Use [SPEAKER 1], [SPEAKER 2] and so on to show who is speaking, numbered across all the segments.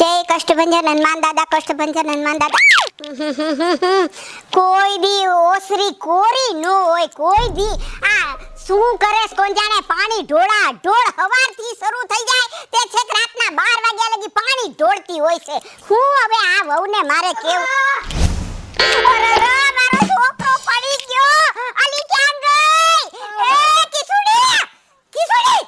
[SPEAKER 1] જય કષ્ટભંજન હનુમાન દાદા, કષ્ટભંજન હનુમાન દાદા. કોઈ દી ઓસરી કોરી નો હોય, કોઈ દી આ શું કરે કોણ જાણે. પાણી ઢોળા ઢોળ હવારથી શરૂ થઈ જાય તે છેક રાતના 12 વાગ્યા લગી પાણી ઢોળતી હોય છે. હું હવે આ વહુને મારે કેવું. અરે મારો છોકરો પડી ગયો. અલી ક્યાં ગઈ? એ કિસુડી કિસુડી,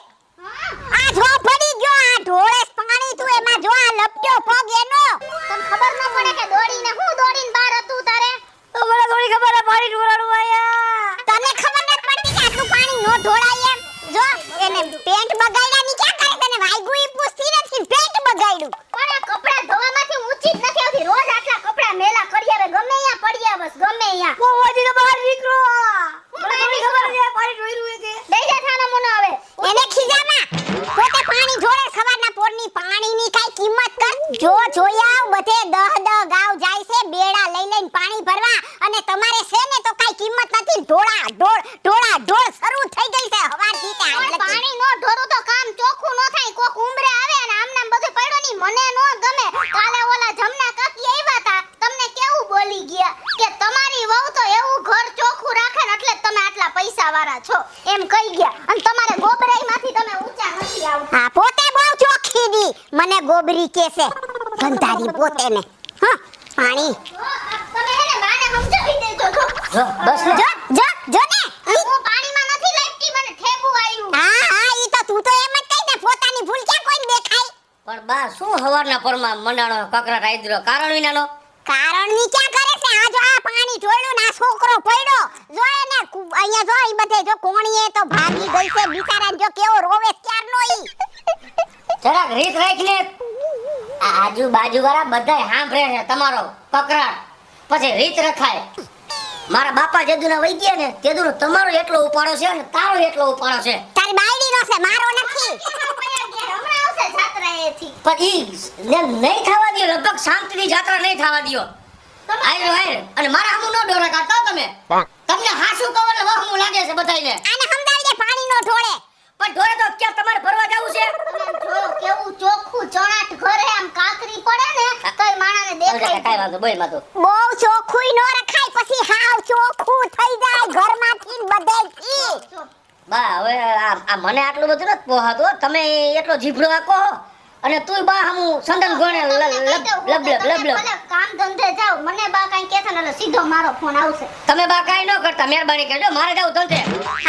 [SPEAKER 1] આ જો પડી ગયો. આ ઢોળે પાણી તું એમાં જો આ લપટ્યો પગ એનો. તને ખબર ન પડે કે દોડીને હું દોડીને બહાર હતું તારે? મને થોડી ખબર હે પાણી ઢોળાડું આયા. તને ખબર ન પડતી કે આટલું પાણી નો ઢોળાય એમ. જો એને પેન્ટ બગાડ્યા ની ક્યાં કરે? તને વાગ્યું ઈ પૂછતી નથી, પેન્ટ બગાડ્યું. પણ આ કપડા ધોવામાંથી ઊંચી જ નથી આવતી. રોજ આટલા કપડા મેલા કરી આવે, ગમે અહીંયા પડ્યા બસ, ગમે અહીંયા. ઓ ઓજી તો બહાર નીકળો. મને થોડી ખબર છે પાણી ઢોળ્યું છે. બેજા થાનો મને હવે એને ખીજામાં પોતે પાણી ઢોળે. સવારના પોરની પાણીની કાઈ કિંમત કર. જો જોયા બધે 10 ગાવ જાય છે બેડા લઈ લઈને પાણી ભરવા, અને તમારે છે ને તો કાઈ કિંમત નથી. ઢોળા ઢોળ શરૂ થઈ ગઈ છે હવારથી. તે પાણી નો ઢોરું તો કામ ચોખ્ખું નો થાય. કોક ઉંબરે આવે અને આમ નામ બધું પડ્યો ની મને નો ગમે. કાલે ઓલા જમના કાકી આવ્યા તા, તમને કેવું બોલી ગયા કે તમારી વહુ તો એવું ઘર ચોખ્ખું રાખે ને એટલે તમે આટલા પૈસા વાળા છો એમ કહી ગયા. અને તમારે ગોબરાઈમાંથી તમે ઊંચા નથી આવતા. હા, પોતે બહુ ચોખ્ખી દી મને ગોબરી કેસે ગંધારી પોતે ને. હા, પાણી તમે એને બાને સમજાવી દેજો. જો બસ જો ને હું પાણીમાં નથી લાગતી, મને ઠેબુ આવ્યું. હા ઈ તો તું તો એમ જ કહી દે, પોતાની ભૂલ ક્યાં કોઈને દેખાય.
[SPEAKER 2] પણ બા શું હવારના પરમાં મંડાણો કકરાટ આઈદ્રો કારણ વિનાનો?
[SPEAKER 1] કારણ ની ક્યાં કરે છે? આ જો આ પાણી ઢોળ્યું ને આ છોકરો પડ્યો. જો એને અહીંયા જો ઈ બધે જો કોણીએ તો ભાગી ગઈ છે બિચારાને. જો કેવો રોવે ક્યારનો ઈ.
[SPEAKER 2] જરાક રીત રાખીને આજુબાજુ વાળા બધાય સાંભળે છે તમારો કકરાટ, પછી રીત રખાય. મારા બાપા જેદુના વઈ ગયા ને તેદુનો તમારો એટલો ઉપાડો છે ને તારો એટલો ઉપાડો છે.
[SPEAKER 1] તારી બાયડીનો છે, મારો નથી. હમણાં આવશે જાત્રાએથી.
[SPEAKER 2] પણ ઈ નહીં થવા દયો, લગભગ શાંતિથી જાત્રા નહીં થવા દયો. આયરો અને મારા હમુ નો ડોરા કાઢતા તમે. તમને હાસુ કહો એટલે વહમું લાગે છે બધાયને.
[SPEAKER 1] આને સમજાવી દે પાણી નો ઢોળે.
[SPEAKER 2] પણ ઢોળે તો ક્યાં તમારે ફરવા જાવું છે?
[SPEAKER 1] જો કેવું ચોખ્ખું ચણાટ ઘરે આમ કાકરી પડે ને તોય માણાને દેખાય.
[SPEAKER 2] કાઈ વાંધો બોલ માં તો.
[SPEAKER 1] બહુ ચોખ્ખું નો રખાય, પછી હાવ ચોખ્ખું થઈ જાય ઘરમાંથી ને બધેથી.
[SPEAKER 2] બા હવે આ મને આટલું બધું નથી પોહાતો. તમે એટલો જીભડો આકો અને તુંય બા હમુ સંદન ગોણે લબ
[SPEAKER 1] કામ ધંધે જાવ. મને બા કાઈ કહેતા ને એટલે સીધો મારો ફોન આવશે.
[SPEAKER 2] તમે બા કાઈ ન કરતા, મહેરબાની કરજો. મારે જાવ ધંધે.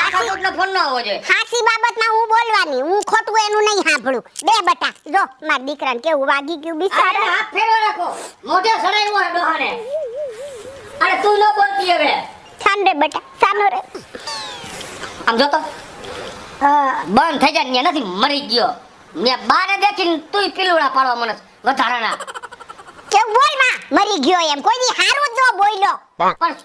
[SPEAKER 2] આખા દૂધનો ફોન ન આવવો જોઈએ.
[SPEAKER 1] હાસી બાબતમાં હું બોલવાની, હું ખોટું એનું નહીં સાંભળું. બે બટા જો માર દીકરાને કેવું વાગી ગયું બિચારા.
[SPEAKER 2] હાથ ફેરવો રાખો, મોઢે સડાયું હોય ડોહાને. અને તું ન બોલતી હવે.
[SPEAKER 1] સાન રે બટા, સાનો રે.
[SPEAKER 2] આમ જો તો બંધ થઈ જાય ને નથી મરી ગયો. મેં બાને દેખીને તુંય પીલુડા પાડવા મને વધારાના.
[SPEAKER 1] કેવું બોલ માં મરી ગયો એમ? કોઈ દી હારું જ ન બોલ્યો.
[SPEAKER 2] પણ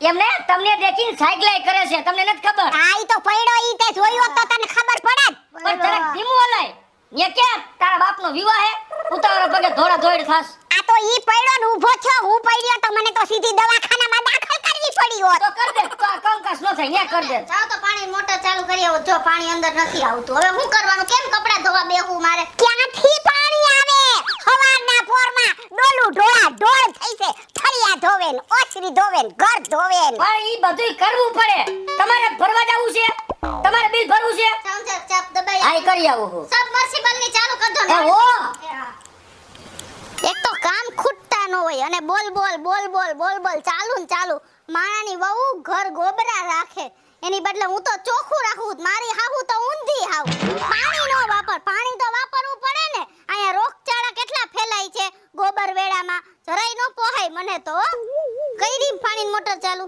[SPEAKER 2] એમને તમને દેખીને સાયકલાઈ કરે છે, તમને નથી ખબર?
[SPEAKER 1] આ ઈ તો પડ્યો ઈ તે જોયો તો તને ખબર પડે.
[SPEAKER 2] પણ જરાક ધીમું હલાય. ને કે તારા બાપનો વિવાહ હે, ઉતાવળે પગે ધોળા ધોઈડ થાસ.
[SPEAKER 1] આ તો ઈ પડ્યો ને ઊભો છો, હું પડ્યો તો મને તો સીધી દવાખાનામાં દાખલ કરવી પડી હોત.
[SPEAKER 2] તો કર દે, તો આ કંકાસ ન થાય ને કર દે.
[SPEAKER 1] જાવ તો પાણી મોટર ચાલુ કરી આવો. જો પાણી અંદર નથી આવતું, હવે હું કરવાનું? કેમ કપડા ધોવા બેહું મારે? ક્યાંથી પાણી આવે? હવારના પોરમાં ડોલું ઢોળા ઢોળ થઈ છે. ફળિયા ધોવે ને ઓછરી ધોવે ને ઘર ધોવે ને.
[SPEAKER 2] પણ ઈ બધુંય કરવું પડે. તમારે ભરવા જાવું છે, તમારે બિલ ભરવું છે.
[SPEAKER 1] સમજે ચાપ દબાઈ.
[SPEAKER 2] આઈ કરી આવું હું.
[SPEAKER 1] સબમર્સિબલ ની ચાલુ કરજો ને.
[SPEAKER 2] એ હો
[SPEAKER 1] એક તો કામ ખૂટતા ન હોય અને બોલ ચાલુ ને ચાલુ. માણાની વહુ ઘર ગોબરા રાખે, એની બદલે હું તો ચોખ્ખું રાખું. મારી હાહુ તો ઊંધી હાવ. પાણી નો વાપર, પાણી તો વાપરવું પડે ને. અહીંયા રોગચાળા કેટલા ફેલાય છે ગોબર વેડામાં, જરાય ન પોહાય મને તો. કઈ રીત પાણીની મોટર ચાલુ?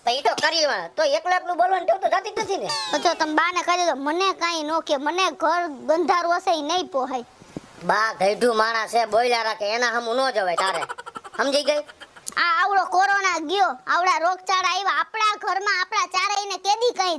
[SPEAKER 2] તો ઈ તો કરી તો એકલું બોલવાનું ટેવ તો જાતી જ નથી ને.
[SPEAKER 1] જો તમે બાને કહી દો મને કાઈ નો કે, મને ઘર ગંધારું હશે ઈ નહીં પોહાય.
[SPEAKER 2] બા ગઈઢું માણસ છે, બોલ્યા રાખે, એના હમુ ન જવાય તારે. સમજી ગઈ?
[SPEAKER 1] આ આવડો કોરોના ગયો, આવડા રોગચાળા આવ્યા આપણા ઘરમાં, આપણા ચારેયને કેદી કઈ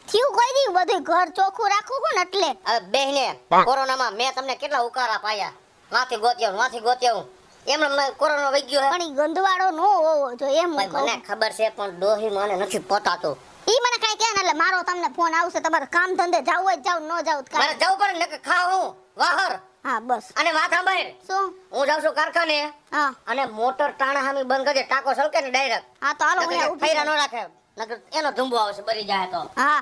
[SPEAKER 1] થયું કોઈ દી? બધું ઘર ચોખ્ખું રાખવું કોણ એટલે.
[SPEAKER 2] હવે બેહને કોરોનામાં મેં તમને કેટલા ઉકારા પાયા. વાથી ગોત્યા એમને કોરોના વઈ ગયો.
[SPEAKER 1] પણ ઈ ગંદવાળો નો હોવો જો એમ
[SPEAKER 2] મને ખબર છે, પણ ડોહી મને નથી પતાતો.
[SPEAKER 1] ઈ મને કાઈ કહે ને એટલે મારો તમને ફોન આવશે. તમારે કામ ધંધે જાવ હોય જાવ, ન જાવ
[SPEAKER 2] મારે જવું પડે ને કે ખાવ હું વાહર
[SPEAKER 1] હા બસ.
[SPEAKER 2] અને વાત સાંભળ,
[SPEAKER 1] શું?
[SPEAKER 2] હું જાઉં છું કારખાને
[SPEAKER 1] હા
[SPEAKER 2] અને મોટર ટાણા હામી બંધ કરજે, ટાંકો સળકે ને ડાયરેક્ટ.
[SPEAKER 1] હા તો હાલો હું અહીંયા ઊભી
[SPEAKER 2] ફૈરા
[SPEAKER 1] છું.
[SPEAKER 2] ન રાખે, નકર એનો ધુંબો આવશે બરી જાય તો.
[SPEAKER 1] હા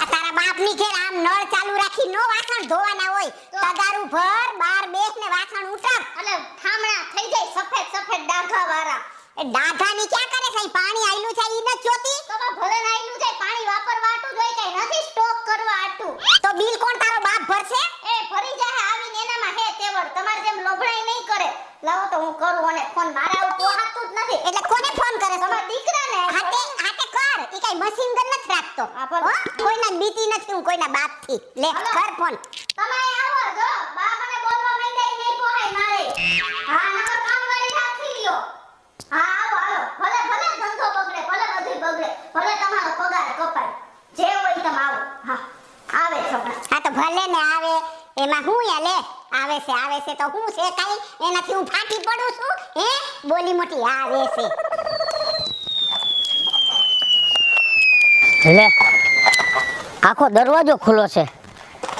[SPEAKER 1] આ તારા બાપની ઘેર આમ નળ ચાલુ રાખી નો વાસણ ધોવાના હોય. તગારું ભર, બાર બેસ ને વાસણ ઉતાર. અને ઠામણા થઈ જાય સફેદ સફેદ ડાઘા વાળા. એ ડાઘાની ક્યાં કરે છે? પાણી આયલું છે ઈ ન જોતી? તો ભલે આયલું છે, પાણી વાપરવા આટું જ હોય કઈ નથી સ્ટોક કરવા આટું. તો બિલ કોણ તારો બાપ ભરશે? એ ભરી જાય આવીને એનામાં હે તેવડ. તમારે જેમ લોભડાઈ નહીં કરે. લાવો તો હું કરું અને ફોન મારા ઉપર પોહાતું જ નથી. એટલે કોને ફોન કરે? તમારા દીકરાને. હાથે હાથે કર. ઈ કઈ મશીન ગન નથી રાખતો. હો? કોઈના બીતી નથી હું કોઈના બાપથી. લે કર ફોન. તમે આવો જો બા મને બોલવા માંડ્યા નહીં પોહાય મારે. હા નકર કામ વાળી રાખી લ્યો. હા આવો આવો. ભલે ભલે ધંધો બગડે, ભલે બધું બગડે, ભલે તમારો પગાર કપાય. જે હોય તમે આવો. હા આવે છોકરા. હા તો ભલે ને આવે. એમાં હું યા લે આવે છે તો હું છે કાઈ એનાથી હું ફાટી પડું છું હે બોલી મોટી આવે છે.
[SPEAKER 2] લે આખો દરવાજો ખુલ્લો છે,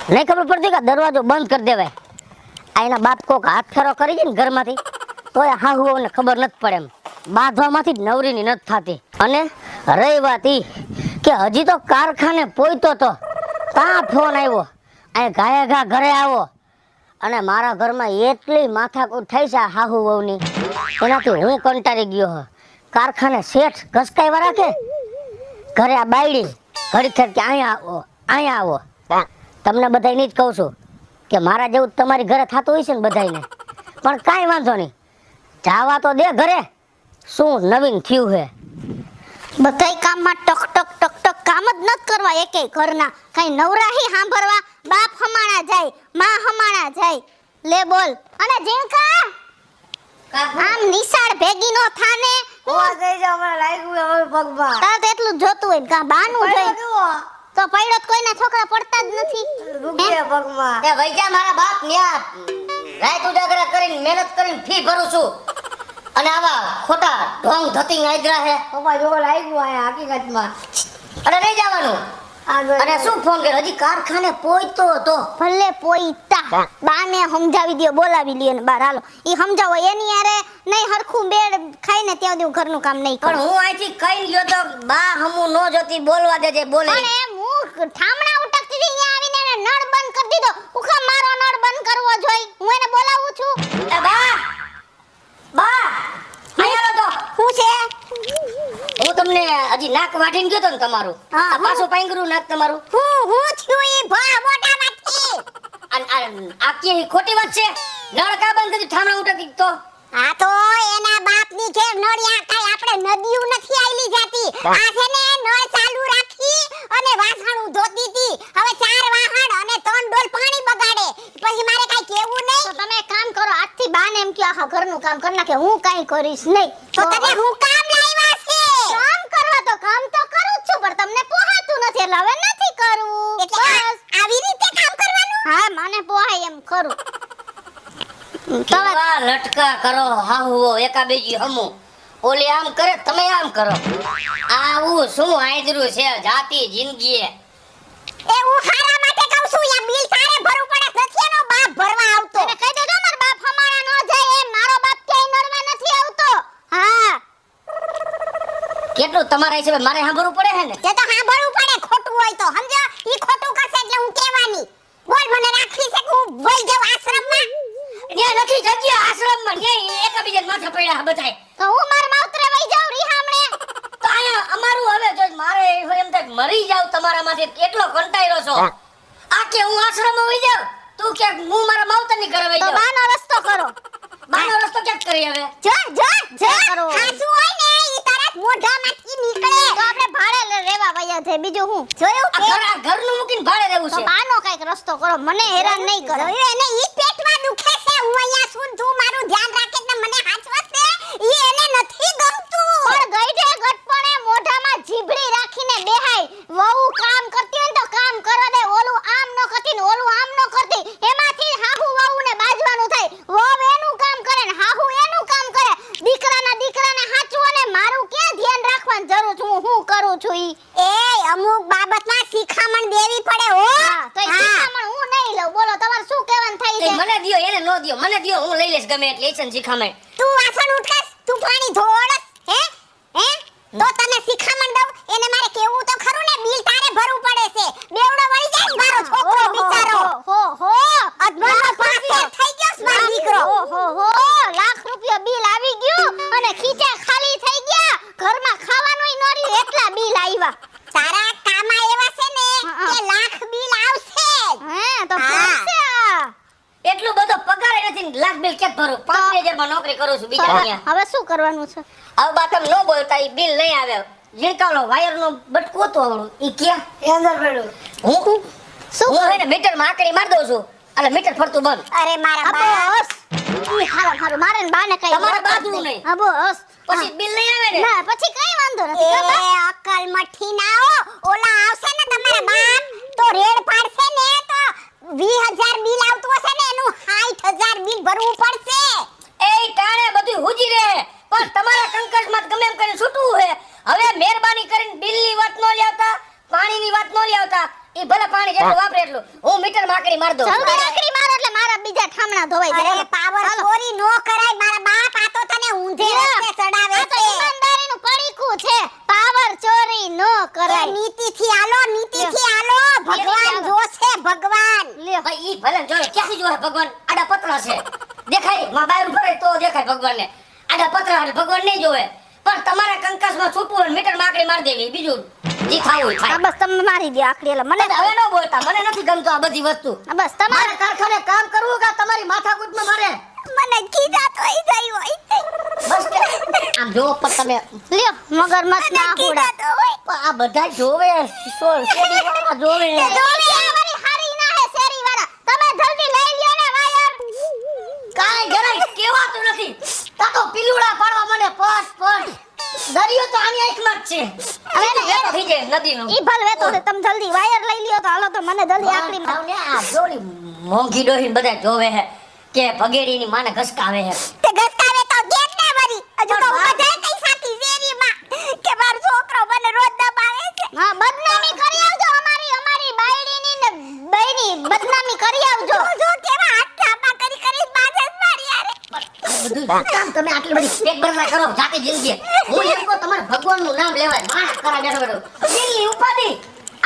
[SPEAKER 2] નહીં ખબર પડતી કે દરવાજો બંધ કરી દેવાય. આ એના બાપ કોક હાથ ફેરો કરી છે ને ઘરમાંથી, તોય હાહુઓને ખબર નથી પડે. એમ બાંધવામાંથી જ નવરીની નથી થતી. અને રહી વાત ઈ કે હજી તો કારખાને પોઈતો તો તાં ફોન આવ્યો, અહીં ગાયે ઘા ઘરે આવો. અને મારા ઘરમાં એટલી માથાકૂટ થઈ છે હાહુ વહુની, એનાથી હું કંટાળી ગયો હ. કારખાને શેઠ ઘસકાઈવા રાખે, ઘરે આ બાયડી ઘડી ઘડી કે અહીંયા આવો. તમને બધાને જ કહું છું કે મારા જેવું તમારી ઘરે થતું હોય છે ને બધાને, પણ કાંઈ વાંધો નહીં, જાવા તો દે ઘરે. શું નવીન થયું હે?
[SPEAKER 1] બધાય કામમાં ટક ટક ટક ટક કામ જ નત કરવા એકેય ઘરના. કઈ નવરાહી સાંભળવા બાપ હમાણા જાય, માં હમાણા જાય. લે બોલ. અને જીણકા આમ નિશાળ ભેગી નો થાને. તાર તો એટલું જ જોતું હોય ને કા બાનું જોઈ તો પડ્યો કોઈના છોકરા પડતા જ નથી.
[SPEAKER 2] એ વૈજા મારા બાપ ન્યા રાત ઉજાગરા કરીને મહેનત કરીને ફી ભરું છું, અને આવા ખોટા ઢોંગ ધતિંગ આદરા હે પપ્પા જોવા લાગ્યું આ હકીકતમાં. અરે નહીં જવાનું. અને શું ફોન કર્યો? હજી કારખાને પહોંચતો હતો.
[SPEAKER 1] ભલે પોઈતા બાને સમજાવી દયો, બોલાવી લ્યો ને બાર હાલો. ઈ સમજાવો એની યારે નહીં હરખું બેડ ખાઈને ત્યાં સુધી ઘરનું કામ નહીં
[SPEAKER 2] પણ
[SPEAKER 1] કરું.
[SPEAKER 2] હું અહીંથી કઈ ગયો તો બા હમુ નો જોતી, બોલવા દેજે બોલે.
[SPEAKER 1] પણ એમ હું ઠામણા ઉટકતી હતી અહીંયા આવીને એને નળ બંધ કરી દીધો. ઉખા મારો નળ બંધ કરવો જોઈ. હું એને બોલાવું છું.
[SPEAKER 2] એ બા બા આયા તો
[SPEAKER 1] શું છે?
[SPEAKER 2] હું તમને હજી નાક વાટીને ગયો તો ને તમારું.
[SPEAKER 1] હા,
[SPEAKER 2] આ પાછું પાંગરું નાક તમારું.
[SPEAKER 1] હું થયું ઈ ભા મોટા માંથી.
[SPEAKER 2] આ કે ખોટી વાત છે? નળ કા બંધ કરી ઠામણા ઉટકી તો?
[SPEAKER 1] આ તો એના બાપની ઘેર નળિયા કાઈ આપણે નદીઓ નથી આઈલી જાતી. આ છે ને નળ ચાલુ રાખી અને વાસણ ધોતી હતી. હવે 4 વાહણ અને 3 ડોલ પાણી બગાડે. પછી મારે કાઈ કેવું નહીં. તો તમે એક કામ કરો, આજથી બાને એમ કે આખા ઘરનું કામ કર નાખે, હું કાઈ કરીશ નહીં. તો તમે હું કામ લાવ્યા છે? કામ કરવા તો કામ તો કરું જ છું, પણ તમને પોહાતું નથી એટલે હવે નથી કરવું. બસ આવી રીતે કામ કરવાનું? હા મને પોહાય એમ કરું.
[SPEAKER 2] કેવા લટકા કરો હાહુઓ એકાબીજી હમુ. ઓલી આમ કરે તમે આમ કરો. આવું શું આંદરું છે જાતી જિંદગી.
[SPEAKER 1] એ હું ખારા માટે કહું છું, યા બિલ તારે ભરવું પડે, નથી એનો બાપ ભરવા આવતો. એને કહી દેજો મારો બાપ હમાણા ન જાય એમ. મારો બાપ ક્યાંય નડવા નથી આવતો. હા
[SPEAKER 2] કેટલું તમારા હિસાબે મારે સાંભળવું પડે છે ને?
[SPEAKER 1] તે તો સાંભળવું પડે, ખોટું હોય તો સમજો. ઈ ખોટું કરશે એટલે હું કહેવાની. બોલ મને રાખી છે કે હું વઈ જાઉં આશ્રમમાં?
[SPEAKER 2] ત્યાં નથી જગ્યા આશ્રમમાં, ત્યાં એકાબીજા માથે પડ્યા બધાય.
[SPEAKER 1] તો હું મારા માવતરે વઈ જાઉં રીહામણે.
[SPEAKER 2] તો આયા અમારું હવે જો મારે એમ થાય મરી જાવ તમારામાંથી, કેટલો કંટાળ્યો છો. આ કે હું આશ્રમમાં વઈ જાઉં, તું કે હું મારા માવતરની ઘરે વઈ
[SPEAKER 1] તો
[SPEAKER 2] જાઉં.
[SPEAKER 1] બાનો રસ્તો કરો.
[SPEAKER 2] બાનો રસ્તો ક્યાં કરી હવે?
[SPEAKER 1] જો હાસુ હોય ને ઈ તરત મોઢામાંથી નીકળે. તો આપણે ભાડે રહેવા વયા છે, બીજું હું જોયું કે
[SPEAKER 2] આ ઘરનું મૂકીને ભાડે રહેવું
[SPEAKER 1] તો
[SPEAKER 2] છે.
[SPEAKER 1] બાનો કઈક રસ્તો કરો, મને હેરાન નહીં કરો. એને ઈ પેટમાં દુખે છે, હું અહીંયા છું, તું મારું ધ્યાન રાખે ને મને હાચવશે. ઈ એને નથી ગમતું. પણ ગઈઢે ગટપણે મોઢામાં જીભડી રાખીને બેહાય. વહુ કામ કરતી હોય ને તો કામ કરવા દે. ઓલું આમ ન કરતી ને ઓલું આમ ન કરતી, એમાંથી હાહુ વહુને બાજવાનું થાય. વહુ એનું કામ કરે ને હાહુ એનું કામ કરે. છે.
[SPEAKER 2] મને દ્યો એને નો દ્યો મને દ્યો હું લઈ લઈશ ગમે એટલે લેસન શીખામણ.
[SPEAKER 1] તું વાસણ ઉટકાસ, તું પાણી ધોળસ, હે તો તને શિખામણ દઉં. એને મારે કેવું તો ખરું ને, બિલ તારે ભરવું પડે છે. બેવડો વળી જાય મારો છોકરો બિચારો. અધવાનો પાસ થઈ ગયો છે મારો દીકરો.
[SPEAKER 3] લાખ રૂપિયા બિલ આવી ગયું અને ખીચા ખાલી થઈ ગયા, ઘરમાં ખાવાનુંય ન રહ્યું, એટલા બિલ આવ્યા.
[SPEAKER 1] તારા કામા એવા છે ને કે લાખ બિલ આવશે જ.
[SPEAKER 3] તો
[SPEAKER 1] હા.
[SPEAKER 3] પડશે આ.
[SPEAKER 2] એટલું બધો પગાર નથી ને લાખ બિલ કેમ ભરું? 5000 માં નોકરી કરું છું બીજા ત્યાં.
[SPEAKER 3] હવે શું કરવાનું છે?
[SPEAKER 2] હવે બા તમે નો બોલતા ઈ બિલ નહીં આવે. જીણકાલો વાયર નો બટકો તો આવડું ઈ ક્યાં અંદર પડ્યું. હું હું હે ને મીટર માં આકડી માર દઉં છું એટલે મીટર ફરતું બંધ.
[SPEAKER 1] અરે મારા
[SPEAKER 3] આ
[SPEAKER 1] બા,
[SPEAKER 3] બસ ઈ હારું મારે ને બાને કઈ
[SPEAKER 2] તમારે બાજુ નહીં.
[SPEAKER 3] હા બસ
[SPEAKER 2] પછી બિલ નહીં આવે ને.
[SPEAKER 3] ના પછી કઈ વાંધો
[SPEAKER 1] એ
[SPEAKER 3] નથી બાબા.
[SPEAKER 1] અકલ મઠી ના હો. ઓલા આવશે ને તમારા બાપ તો રેડ પાડશે ને તો 20000 બિલ આવતું હશે ને એનું 60000 બિલ ભરવું પડશે.
[SPEAKER 2] એ ટાણે બધું હુજી રહે પણ તમારા કંકશમાં ગમે એમ કરીને છૂટવું હે. હવે મહેરબાની કરીને બિલની વાત નો લેવતા, પાણીની વાત નો લેવતા. ઈ ભલે પાણી જેટલું વાપરે એટલું હું મીટર માં આકડી માર દઉં.
[SPEAKER 3] જલ્દી આકડી મારો એટલે મારા બીજા ઠામણા ધોવાઈ જાય.
[SPEAKER 1] અરે પાવર ચોરી નો કરાય મારા બાપ, આ તો તને ઊંધે રસ્તે ચડાવે
[SPEAKER 3] આ તો
[SPEAKER 1] છે.
[SPEAKER 3] ઈમાનદારીનું પડીકું છે, પાવર ચોરી ન કરાય.
[SPEAKER 1] નીતિથી હાલો, નીતિથી હાલો. ભગવાન જોશે, ભગવાન.
[SPEAKER 3] લ્યો
[SPEAKER 2] ભાઈ ઈ ભલે જોવે ક્યાંથી જોવે ભગવાન? આડા પતરા છે દેખાય માં બાયર ભરે તો દેખાય ભગવાનને. આડા પતરા એટલે ભગવાન નહીં જોવે. પણ તમારા કંકાસમાં છૂટવું હોય મીટર માં આકડી માર દેવી, બીજું જી થાવું હોય
[SPEAKER 3] આ
[SPEAKER 2] થાય.
[SPEAKER 3] બસ તમે મારી દો આકડી એટલે મને
[SPEAKER 2] હવે ન બોલતા, મને નથી ગમતો આ બધી વસ્તુ.
[SPEAKER 3] આ બસ તમારે
[SPEAKER 2] મારે કારખાને કામ કરવું કે તમારી માથાકૂટમાં મારે
[SPEAKER 1] મને કીધા તો ઈ જાય હોય.
[SPEAKER 2] બસ કે આમ જો પણ તમે
[SPEAKER 3] લ્યો મગરમચ્છ ના
[SPEAKER 1] કીધા
[SPEAKER 3] હોડા.
[SPEAKER 1] તો હોય.
[SPEAKER 2] પણ આ બધા જોવે શેરીવાળા જોવે.
[SPEAKER 3] જોવી આ મારી હારી ના હે શેરી વાળા. તમે જલ્દી લઈ લ્યો ને વાયર.
[SPEAKER 2] કાંઈ જરાય કહેવાતું નથી. તા તો પિલુડા પાડવા મને પટ દરિયો તો આની આંખમાં જ છે. હવે ને વેતો થઈ જાય નદીનો.
[SPEAKER 3] ઈ ભલ વેતો છે, તમે જલ્દી વાયર લઈ લ્યો તો હાલો તો મને જલ્દી આકડી માં.
[SPEAKER 2] આવને આ જોડી મોંઘી ડોહી બધા જોવે હે કે ભગેડીની માને ઘસકાવે હે.
[SPEAKER 1] તે ગસ્તાવે તો ગેટ ને વળી. હજુ તો બધા કઈ સાથી શેરીમાં કે મારો છોકરો મને રોજ દબાવે છે.
[SPEAKER 3] હા બદનામી કરી આવજો અમારી બાયડીની ને બઈની બદનામી કરી આવજો.
[SPEAKER 1] જો કેવા હાથ ચાપા કરી બાજે જ મારી યાર.
[SPEAKER 2] બધું કામ તમે આટલી બધી પેટ ભરલા કરો જાતે જિંદગી. હું એમ કહું તમારે ભગવાનનું નામ લેવાય. માણસ કરા બેઠો દિલની ઉપાધિ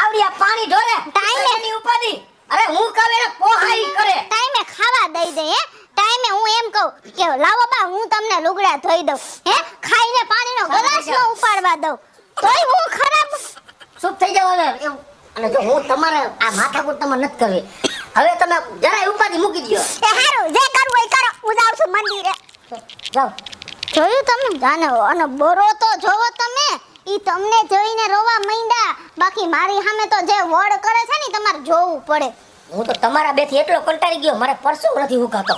[SPEAKER 2] આવડી આ પાણી ઢોરે ટાઈમેની ઉપાધિ. અરે હું કહું એને પોહાઈ કરે.
[SPEAKER 3] ટાઈમે ખાવા દઈ દે હે. ટાઈમે હું એમ કહું કે લાવો બા હું તમને લુગડા ધોઈ દઉં હે, ખાઈને પાણીનો ગ્લાસ ન ઉપાડવા દઉં તોય હું ખરાબ.
[SPEAKER 2] ચૂપ થઈ જાવ હવે એમ. અને જો હું તમારે આ માથાકૂટ તમારે નથી કરવી. હવે તમે જરાય ઉપાધિ મૂકી દો.
[SPEAKER 1] એ હારું જે કરવું હોય કરો. હું જાઉં છું મંદિરે.
[SPEAKER 2] જાઓ.
[SPEAKER 3] જોયું તમે જાને અને બોરો તો જોવો તમે ઈ તમને જોઈને રોવા માંડ્યા. બાકી મારી સામે તો જે વડ કરે છે ને ઈ તમારે જોવું પડે.
[SPEAKER 2] હું તો તમારા બેથી એટલો કંટાળી ગયો મારે પરસો નથી હુકાતો.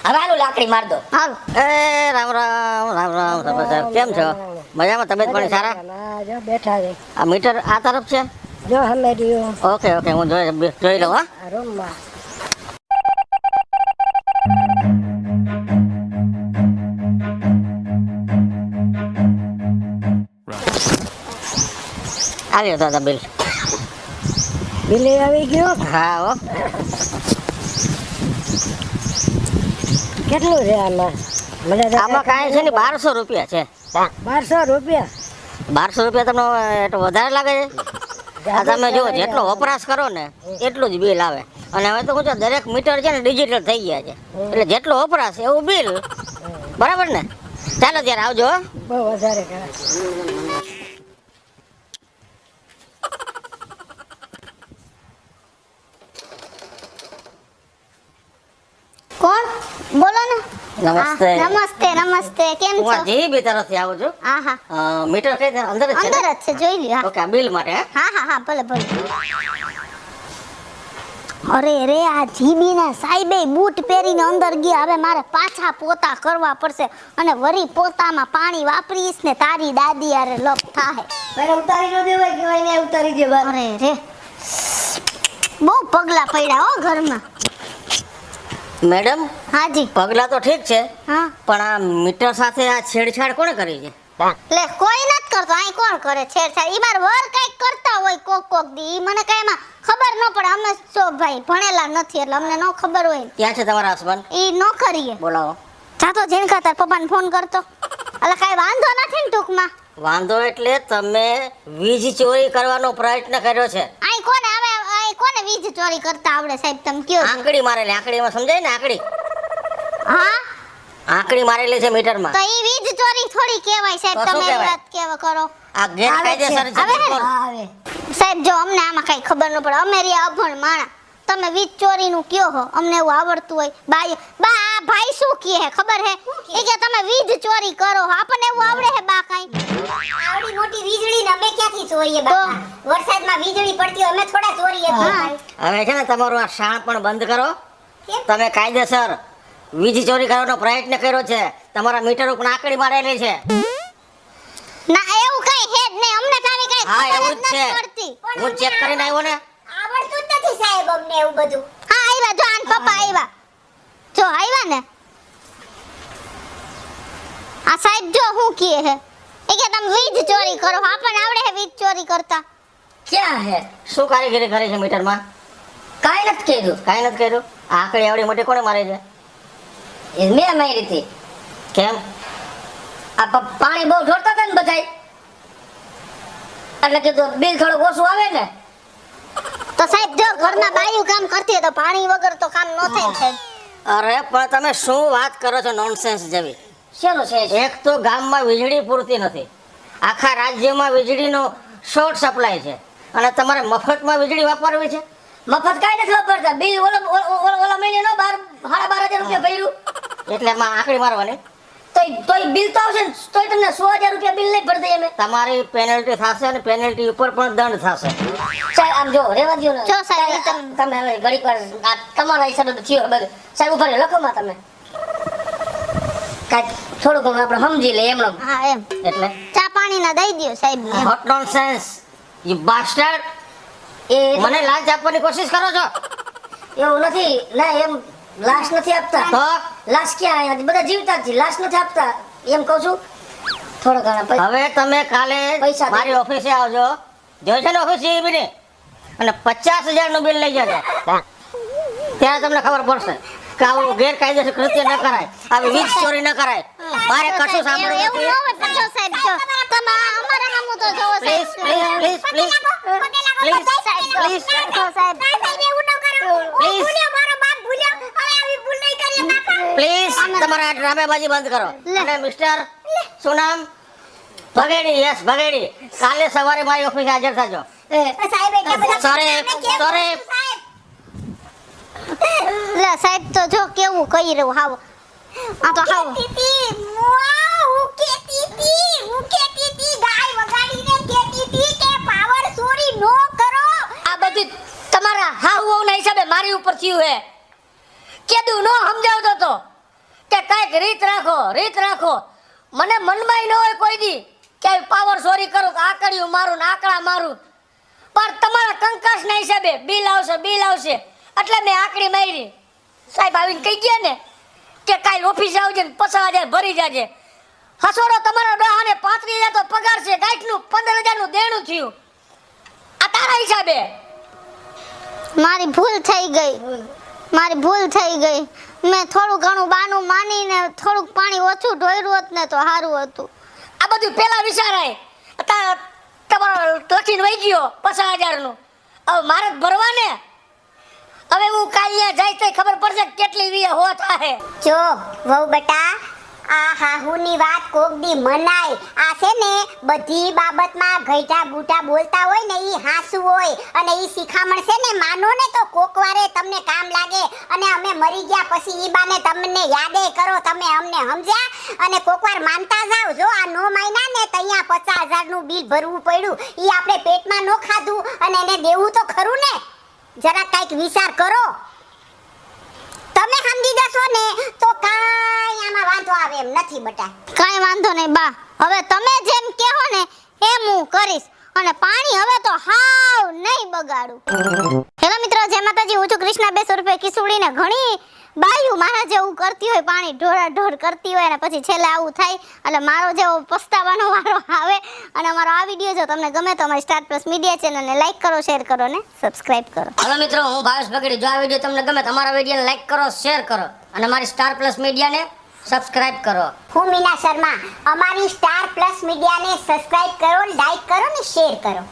[SPEAKER 2] હવે આલુ લાકડી માર દો.
[SPEAKER 3] હાલો
[SPEAKER 4] એ રામ રામ રામ રામ સરપંચ સાહેબ કેમ છો? મજામાં? તબિયત પાણી સારા?
[SPEAKER 5] જો બેઠા છે
[SPEAKER 4] આ મીટર આ તરફ છે?
[SPEAKER 5] જો હમે રહ્યો
[SPEAKER 4] ઓકે ઓકે હું જોઈ લઉં. હા
[SPEAKER 5] આ રૂમમાં
[SPEAKER 4] આવ્યો દાદા બિલ.
[SPEAKER 5] બિલે આવી ગયો.
[SPEAKER 4] હા હો.
[SPEAKER 5] કેટલું છે આમાં? મને તો
[SPEAKER 4] આમાં કાંઈ છે ને 1200 રૂપિયા છે.
[SPEAKER 5] 1200 રૂપિયા.
[SPEAKER 4] 1200 રૂપિયા તમને એટલો વધારે લાગે છે? આ તમે જુઓ જેટલો વપરાશ કરો ને એટલું જ બિલ આવે. અને હવે તો શું છે દરેક મીટર છે ને ડિજિટલ થઈ ગયા છે એટલે જેટલો વપરાશ એવું બિલ. બરાબર ને? ચાલો ત્યારે આવજો. હો.
[SPEAKER 5] બહુ વધારે કરે.
[SPEAKER 3] કોણ બોલો ને.
[SPEAKER 4] નમસ્તે.
[SPEAKER 3] હા, નમસ્તે કેમ
[SPEAKER 4] હું
[SPEAKER 3] છો?
[SPEAKER 4] આ જીબી તરફથી આવું છું.
[SPEAKER 3] હા હા
[SPEAKER 4] મીટર કઈ છે? અંદર જ છે
[SPEAKER 3] અંદર
[SPEAKER 4] ને?
[SPEAKER 3] જ છે જોઈ લ્યો.
[SPEAKER 4] ઓકે આ બિલ માટે. હે?
[SPEAKER 3] હા ભલે અરે રે આ જીબી ના સાહેબે બૂટ પહેરીને અંદર ગયા. હવે મારે પાછા પોતા કરવા પડશે અને વરી પોતામાં પાણી વાપરીશ ને તારી દાદી આરે લપ થાહે.
[SPEAKER 2] મને ઉતારી ન દેવાય કેવાય ને ઉતારી દે બસ.
[SPEAKER 3] અરે રે બહુ પગલા પડ્યા હો ઘરમાં.
[SPEAKER 4] મેડમ
[SPEAKER 3] હાજી
[SPEAKER 4] પગલા તો ઠીક છે
[SPEAKER 3] હા
[SPEAKER 4] પણ આ મીટર સાથે આ છેડછાડ કોણે કરી છે?
[SPEAKER 3] લે કોઈ નથી કરતો, અહીં કોણ કરે છેડછાડ? ઈ માર વર કઈક કરતા હોય કોક દી, ઈ મને કઈ એમાં ખબર ન પડે. અમે સો ભાઈ ભણેલા નથી એટલે અમને ન ખબર હોય.
[SPEAKER 4] ક્યાં છે તમારા હસબન્ડ?
[SPEAKER 3] ઈ નો કરીએ.
[SPEAKER 4] બોલાવો.
[SPEAKER 3] જાતો જીણકા તાર પપ્પાને ફોન કરતો. એટલે કઈ વાંધો નથી ને ટૂંકમાં.
[SPEAKER 4] વાંધો એટલે તમે વીજ ચોરી કરવાનો પ્રયત્ન કર્યો છે.
[SPEAKER 3] અહીં કોને વીજ ચોરી કરતા આવડે સાહેબ, તમે કયો છો?
[SPEAKER 4] આંકડી મારેલી, આંકડીમાં સમજાય ને? આંકડી
[SPEAKER 3] હા
[SPEAKER 4] આંકડી મારેલી છે મીટરમાં.
[SPEAKER 3] તો ઈ વીજ ચોરી થોડી કહેવાય સાહેબ,
[SPEAKER 4] તો શું
[SPEAKER 3] તમે
[SPEAKER 4] કહેવાય?
[SPEAKER 3] વાત કેવા કરો
[SPEAKER 4] આ ગેરકાયદેસર છે.
[SPEAKER 3] આવે ને?
[SPEAKER 5] આવે
[SPEAKER 3] સાહેબ જો અમને આમાં કઈ ખબર ન પડે, અમે રહ્યા અભણ માણા. તમે વીજ ચોરી નું કયો હો, અમને એવું આવડતું હોય. બા આ ભાઈ શું કહે હે ખબર હે? એ કે તમે વીજ ચોરી કરો, આપણને એવું આવડે હે બા કઈ?
[SPEAKER 1] આવડી મોટી વીજળી ને અમે ક્યાંથી ચોરીએ બાપા? વરસાદમાં વીજળી પડતી હોય અમે થોડા ચોરીએ તો
[SPEAKER 3] હા.
[SPEAKER 1] ભાઈ.
[SPEAKER 4] હવે છે ને તમારું આ શાણ પણ બંધ કરો.
[SPEAKER 1] કેમ?
[SPEAKER 4] તમે કાયદેસર વીજ ચોરી કરવાનો પ્રયત્ન કર્યો છે. તમારા મીટર ઉપર આંકડી મારેલી છે.
[SPEAKER 3] ના એવું કઈ હે જ નહીં, અમને તારી કઈ
[SPEAKER 4] હા
[SPEAKER 3] ખબર
[SPEAKER 4] એવું
[SPEAKER 3] જ
[SPEAKER 4] જ છે.
[SPEAKER 3] નથી પડતી.
[SPEAKER 4] હું ચેક કરીને આવ્યો ને.
[SPEAKER 1] આવડતું જ નથી સાહેબ અમને એવું બધું.
[SPEAKER 3] હા આવ્યા જો આન પપ્પા આવ્યા. જો આવ્યા ને આ સાહેબ જો હું કહે હે, એ કે તમે વીજ ચોરી કરો, આપણને આવડે હે વીજ ચોરી કરતા.
[SPEAKER 2] ક્યાં હે?
[SPEAKER 4] શું કારીગરી કરી છે મીટરમાં?
[SPEAKER 2] કાંઈ નથી કીધું.
[SPEAKER 4] કાંઈ નથી કર્યું. આ આંકડી આવડી મોટી કોણે મારી છે?
[SPEAKER 2] એ મેં મારી હતી.
[SPEAKER 4] કેમ?
[SPEAKER 2] આ પાણી બહુ ઢોળતા હતા ને બધાય, એટલે કીધું બિલ થોડું ઓછું આવે ને.
[SPEAKER 3] તો સાહેબ જો ઘરમાં બાયું કામ કરતી હોય તો પાણી વગર તો કામ ન થાય ને સાહેબ.
[SPEAKER 4] અરે પણ તમે શું વાત કરો છો નોનસેન્સ જેવી?
[SPEAKER 2] શેનું છે?
[SPEAKER 4] એક તો ગામમાં વીજળી પૂરતી નથી, આખા રાજ્યમાં વીજળીનો શોર્ટ સપ્લાય છે, અને તમારે મફતમાં વીજળી વાપરવી છે?
[SPEAKER 2] મફત કાંઈ નથી વાપરતા. બિલ ઓલા મહિને નો 12,500 રૂપિયા ભર્યું.
[SPEAKER 4] એટલે એમાં આંકડી મારવાની.
[SPEAKER 2] તોય બિલ તો આવશે ને, તોય તમને 100,000 રૂપિયા બિલ નહીં ભરી દઈએ અમે.
[SPEAKER 4] તમારી પેનલ્ટી થશે અને પેનલ્ટી ઉપર પણ દંડ થશે.
[SPEAKER 2] સાહેબ આમ જો રેવા દ્યો ને.
[SPEAKER 3] જો સાહેબ, એ
[SPEAKER 2] તમે હવે ઘડીક વાર આ તમારા હિસાબે તો થયો બધું. સાહેબ ઉભા રહ્યો, લખોમાં તમે કાંઈક થોડું ઘણું આપણે સમજી લઈએ એમનો.
[SPEAKER 3] હા એમ
[SPEAKER 4] એટલે
[SPEAKER 3] ચા પાણી ના દઈ દ્યો સાહેબ ને.
[SPEAKER 4] What nonsense you bastard.
[SPEAKER 2] એ
[SPEAKER 4] મને લાંચ આપવાની કોશિશ કરો છો?
[SPEAKER 2] એવું નથી. ના એમ લાશ નથી આપતા.
[SPEAKER 4] તો
[SPEAKER 2] લાશ ક્યાં અહીંયા બધા જીવતા જ છે, લાશ નથી આપતા એમ કહું છું. થોડા ઘણા પૈસા
[SPEAKER 4] હવે તમે કાલે
[SPEAKER 2] પૈસા
[SPEAKER 4] મારી ઓફિસે આવજો, જોઈ છે ને ઓફિસ બની, અને 50,000 નું બિલ લઈ જજો. ત્યારે તમને ખબર પડશે કે આવું ગેરકાયદેસર કૃત્ય ન કરાય, આવી વીજ ચોરી ન કરાય. મારે કશું સાંભળવું
[SPEAKER 3] એવું
[SPEAKER 4] નથી.
[SPEAKER 3] ન હોય પણ જો સાહેબ જો તમે અમારા સામું તો જોવો
[SPEAKER 4] પ્લીઝ
[SPEAKER 3] સાહેબ.
[SPEAKER 4] Please please please please please
[SPEAKER 3] જો સાહેબ
[SPEAKER 1] સાહેબ એવું ન કરો.
[SPEAKER 4] Please.
[SPEAKER 1] ભૂલ્યો મારો બાપ ભૂલ્યો. હવે આવી ભૂલ નહીં કરીએ બાપા.
[SPEAKER 4] પ્લીઝ તમારા ડ્રામેબાજી બંધ કરો. અને મિસ્ટર શું નામ? ભગેડી. યસ ભગેડી. કાલે સવારે મારી ઓફિસે હાજર થજો.
[SPEAKER 1] સાહેબ એટલા બધા
[SPEAKER 4] Sorry, sorry.
[SPEAKER 1] સાહેબ
[SPEAKER 3] લે સાહેબ તો જો કેવું કહી રહ્યું હાવ. આ તો હાવ
[SPEAKER 1] તીતી મુઆ હું કેતી તી ગાય વગાડીને કેતી તી કે પાવર ચોરી નો કરો.
[SPEAKER 2] આ બધું તમારા હાવના હિસાબે મારી ઉપર થયું હે. કેદું નો સમજાવતો તો કે કાંઈક રીત રાખો. મને મનમાં ન હોય કોઈ દી કે પાવર ચોરી કરું કે આકડીયું મારું ને આકડા મારું, પણ તમારા કંકાસના હિસાબે બિલ આવશે એટલે મેં આકડી મારી. સાહેબ આવીને કહી ગયા ને કે કાલ ઓફિસ આવજે ને 50,000 ભરી જાજે. હસોડો તમારો ડહાને 35,000 તો પગાર છે, ગાંઠનું 15,000 નું દેણું થયું. આ તારા હિસાબે.
[SPEAKER 3] મારી ભૂલ થઈ ગઈ. મેં થોડું ઘણું બાનું માનીને થોડુંક પાણી ઓછું ઢોળ્યું હોત ને તો સારું હતું.
[SPEAKER 2] આ બધું પેલા વિચારાય. તમારો લખીને વહી ગયો 50,000 નું. હવે મારે જ ભરવા ને. હવે હું કાલે જાય તો ખબર પડશે કે કેટલી વીએ હો થાય.
[SPEAKER 1] જો વહુ બેટા આ હાહુની વાત કોક દી મનાય. આ છે ને બધી બાબતમાં ઘઈટા બૂટા બોલતા હોય ને ઈ હાસુ હોય, અને ઈ શિખામણ છે ને માનો ને તો કોકવારે તમને કામ લાગે. અને અમે મરી ગયા પછી ઈ બાને તમને યાદે કરો, તમે અમને સમજ્યા? અને કોકવાર માનતા જાવ. જો આ નો માયના ને તૈયા 50,000 નું બિલ ભરવું પડ્યું. ઈ આપણે પેટમાં નો ખાધું અને એને દેવું તો ખરું ને. જરા કઈક વિચાર કરો. તમે સમજી જશો ને તો કાંઈ આમાં વાંધો આવે એમ નથી બટા.
[SPEAKER 3] કાંઈ વાંધો નહીં બા, હવે તમે જેમ કહો ને એમ હું કરીશ. અને પાણી હવે તો હાવ નહીં બગાડું. હેલો મિત્રો, જય માતાજી. હું છું કૃષ્ણા 200 રૂપિયા કિસુડીને ઘણી બાયું મારા જેવું કરતી હોય, પાણી ઢોળ કરતી હોય, અને પછી છેલ્લે આવું થાય, એટલે મારો જેવો પસ્તાવાનો વારો આવે. અને અમારો આ વિડીયો જો તમને ગમે તો અમારી સ્ટાર પ્લસ મીડિયા ચેનલને લાઈક કરો, શેર કરો અને સબસ્ક્રાઇબ કરો.
[SPEAKER 2] હાલો મિત્રો, હું ભાવેશ બગડી. જો આ વિડીયો તમને ગમે તો અમારા વિડીયોને લાઈક કરો, શેર કરો અને મારી સ્ટાર પ્લસ મીડિયાને સબસ્ક્રાઇબ કરો.
[SPEAKER 1] હું મીના શર્મા. અમારી સ્ટાર પ્લસ મીડિયાને સબસ્ક્રાઇબ કરો, લાઈક કરો ને શેર કરો.